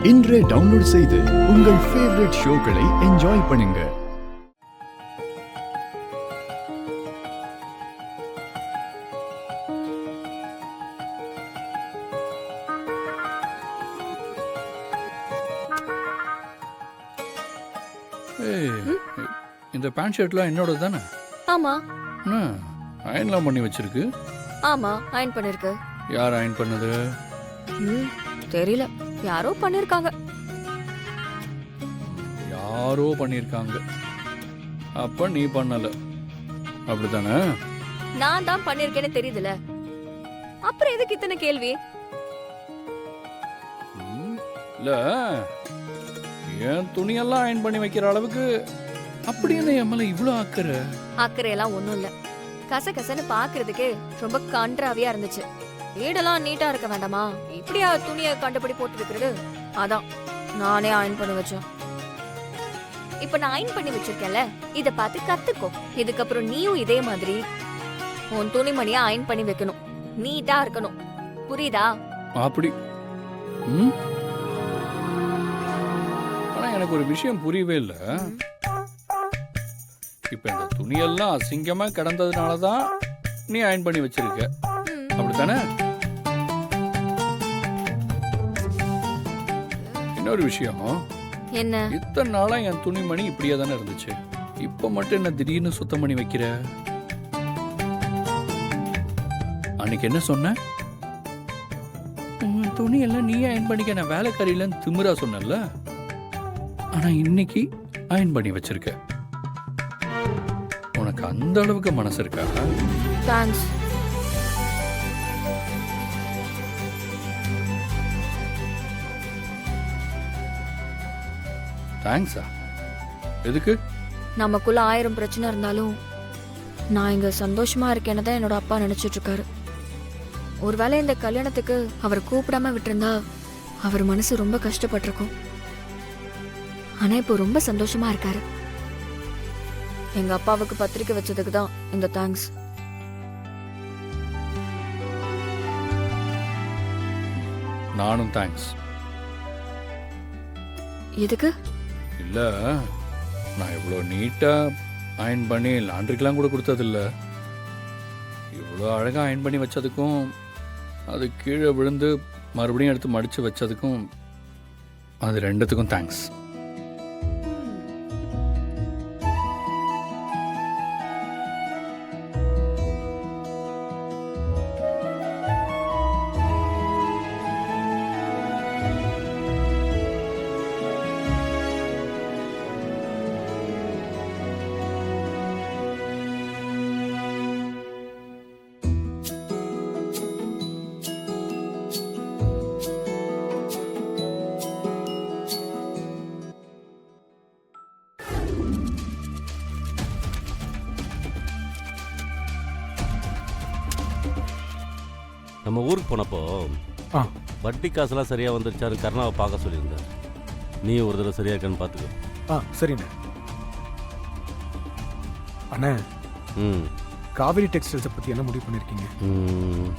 இன்றே டவுன்லோட் செய்து உங்கள் ஃபேவரட் ஷோக்களை என்ஜாய் பண்ணுங்க. இந்த பேண்ட் ஷர்ட்லாம் என்னோட தானே? ஆமா. அயன்லாம் பண்ணி வச்சிருக்கு. ஆமா, அயன் பண்ணிருக்கு. யார் அயன் பண்ணது? தெரியல, யாரோ பண்ணிருக்காங்க. யாரோ பண்ணிருக்காங்க. அப்ப நீ பண்ணல, அப்படிதானே? நான் தான் பண்ணிருக்கேன்னு தெரியுதுல, அப்புறம் எதுக்கு இத்தனை கேள்வி? இல்ல, என் துணியெல்லாம் அயன் பண்ணி வைக்கிற அளவுக்கு அப்படி என்ன என் மேல இவ்வளவு அக்கறை எல்லாம் ஒண்ணும் இல்ல. கசகசன்னு பாக்குறதுக்கு ரொம்ப கன்றாவியா இருந்துச்சு. வீடெல்லாம் நீட்டா இருக்க வேண்டாமா? இப்படியா துணியை கண்டுபிடி போட்டு இருக்கிறது? அதான் நானே அயன் பண்ணி வச்சேன். இப்ப நான் அயன் பண்ணி வச்சிருக்கேன்ல, இத பார்த்து கத்துக்கோ. இதுக்கப்புறம் நீயும் இதே மாதிரி உன் துணிமணியா அயன் பண்ணி வைக்கணும், நீட்டா இருக்கணும். புரியுதா? அப்படி. ஆனா எனக்கு ஒரு விஷயம் புரியவே இல்லை. இப்ப இந்த துணியெல்லாம் அசிங்கமா கிடந்ததுனாலதான் நீ அயன் பண்ணி வச்சிருக்க, அப்படித்தானே? இன்னொரு விஷயம் என்ன? இத்தனை நாளா என் துணிமணி இப்படியே தானே இருந்துச்சு. இப்ப மட்டும் என்ன திடீர்னு சுத்தம் பண்ணி வைக்கிற? அன்னைக்கு என்ன சொன்ன? உன் துணியெல்லாம் நீ அயன் பண்ணிக்க, நான் வேலைக்காரியிலன்னு திமிரா சொன்னல. ஆனா இன்னைக்கு அயன் பண்ணி வச்சிருக்க. உனக்கு அந்த அளவுக்கு மனசு இருக்கா? தேங்க்ஸ். தேங்க்ஸா? எதுக்கு? நமக்குள்ள 1000 பிரச்சனை இருந்தாலும் நான் இங்க சந்தோஷமா இருக்கேன்னு தான் என்னோட அப்பா நினைச்சிட்டு இருக்காரு. ஒருவேளை இந்த கல்யாணத்துக்கு அவர் கூப்பிடாம விட்டிருந்தா அவர் மனசு ரொம்ப கஷ்டப்பட்டிருக்கும். ஆனா இப்போ ரொம்ப சந்தோஷமா இருக்காரு. எங்க அப்பாவுக்கு பத்திரிக்கை வச்சதுக்கு தான் இந்த தேங்க்ஸ். நானும் தேங்க்ஸ். எதுக்கு? இல்ல, நான் இவ்வளோ நீட்டா அயன் பண்ணி லாண்ட்ரிக்கெல்லாம் கூட கொடுத்ததில்ல. இவ்வளோ அழகா அயன் பண்ணி வச்சதுக்கும் அது கீழே விழுந்து மறுபடியும் எடுத்து மடிச்சு வச்சதுக்கும், அது ரெண்டுத்துக்கும் தேங்க்ஸ். நம்ம ஊருக்கு போனப்போ வட்டி காசுலாம் சரியாக வந்துருச்சாரு கருணாவை பார்க்க சொல்லியிருந்தேன். நீ ஒரு தடவை சரியா இருக்கான்னு பார்த்துக்கோ. சரிண்ணே. அண்ணா, காவேரி டெக்ஸ்டைல்ஸை பற்றி என்ன முடிவு பண்ணியிருக்கீங்க?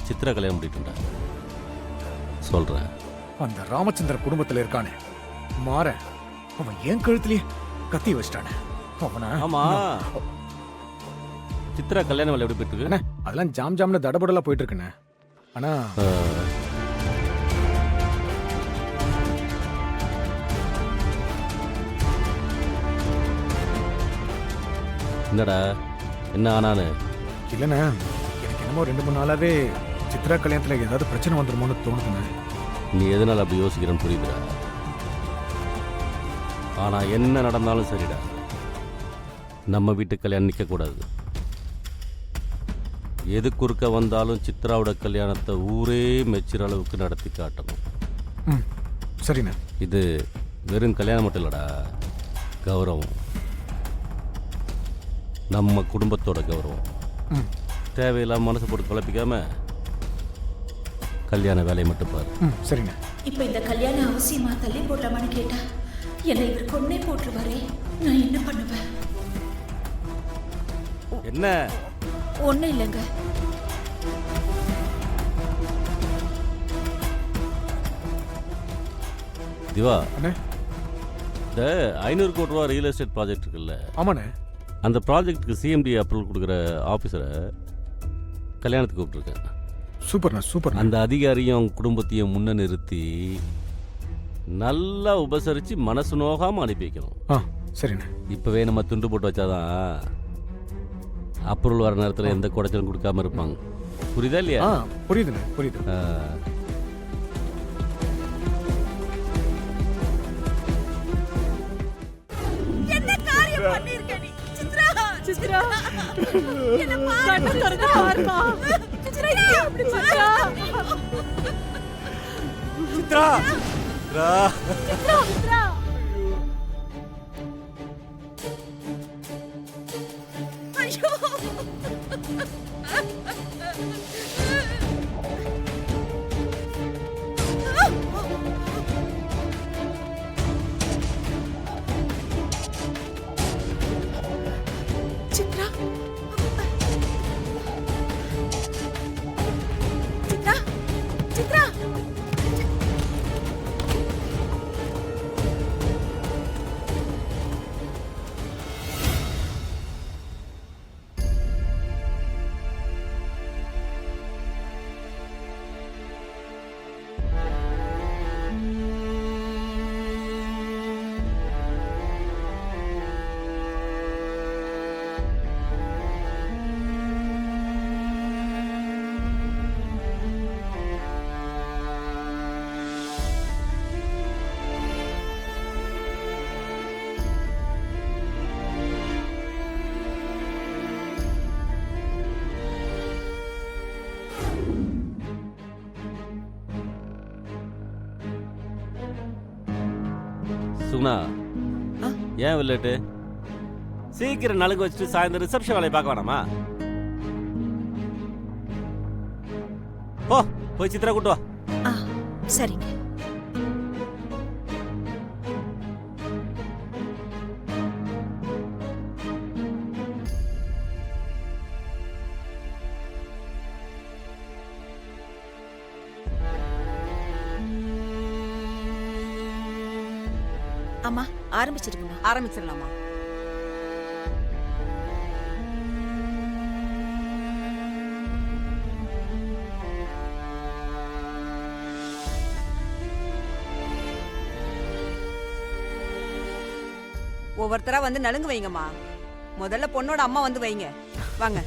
சித்ரா கல்யாணம் முடிட்டுண்டா சொல்கிறேன். அந்த ராமச்சந்திர குடும்பத்தில் இருக்கானே மாற, அவன் ஏன் கழுத்துலயே கத்தி வச்சிட்டானே அவனை. ஆமாம், சித்ரா கல்யாணம் வேலை எப்படி போயிட்டு இருக்கு? அதெல்லாம் ஜாம் ஜாம்ல தடபடலாம் போயிட்டு இருக்குண்ணே. ஆனா என்னடா என்ன ஆனானு? இல்லைண்ணே, எனக்கு என்னமோ 2-3 நாளாவே சித்ரா கல்யாணத்தில் ஏதாவது பிரச்சனை வந்துருமோன்னு தோணுதுண்ணே. நீ எதனால் அப்படி யோசிக்கிறேன்னு புரியுதுடா. ஆனால் என்ன நடந்தாலும் சரிடா, நம்ம வீட்டு கல்யாணம் நிற்கக்கூடாது. எது குறுக்க வந்தாலும் சித்ராவோட கல்யாணத்தை ஊரே மெச்சுற அளவுக்கு நடத்தி காட்டணும். சரிண்ணே. இது வெறும் கல்யாணம் மட்டும் இல்லடா, கௌரவம், நம்ம குடும்பத்தோட கௌரவம். தேவையில்லாம மனசை போட்டு குழப்பிக்காம கல்யாண வேலையை மட்டும் பாரு. சரிண்ணே. இப்போ இந்த கல்யாணம் அவசியமா தள்ளி போடலாமான்னு கேட்டா என்னை இவர் கொன்னே போட்டுருவாரே, நான் என்ன பண்ணுவேன்? என்ன? ஒன்றும் இல்லைங்க. திவா, அண்ணே. இந்த 500 கோடி ரூபா ரியல் எஸ்டேட் ப்ராஜெக்ட் இருக்குல்ல, ஆமாண்ணே. அந்த ப்ராஜெக்ட்டுக்கு சிஎம்டி அப்ரூவல் கொடுக்குற ஆஃபீஸரை கல்யாணத்துக்கு கூப்பிட்டுருக்கேன். சூப்பர்ண்ணா சூப்பர். அந்த அதிகாரியும் அவங்க குடும்பத்தையும் முன்ன நிறுத்தி நல்லா உபசரித்து மனசு நோகாமல் அனுப்பி வைக்கணும். ஆ சரிண்ணே. இப்போவே நம்ம துண்டு போட்டு வச்சாதான் அப்ரூவல் வர நேரத்தில் எந்த குடைச்சலும் கொடுக்காம இருப்பாங்க. புரியுதா இல்லையா? ஆ புரியுதுண்ணே புரியுது. என்ன காரியம் பண்ணிருக்க நீ? சித்ரா சித்ரா என்ன கண்ணை திறந்து பாருமா. சித்ரா ஏன் அப்படி பண்றா? சித்ரா சித்ரா சித்ரா ஐயோ சித்ரா சித்ரா சித்ரா சுகுணா, ஏன் வில்லட்டு சீக்கிரம் நலுங்கு வச்சுட்டு சாயந்தரம் ரிசப்ஷன் வேலையை பார்க்க வேணாமா? போய் சித்ரா கூட்டு வா. ஆ சரிங்க. அம்மா ஆரம்பிச்சிருங்கம்மா. ஆரம்பிச்சிடலாமா? ஒவ்வொருத்தரா வந்து நலுங்கு வைங்கம்மா. முதல்ல பொண்ணோட அம்மா வந்து வைங்க. வாங்க.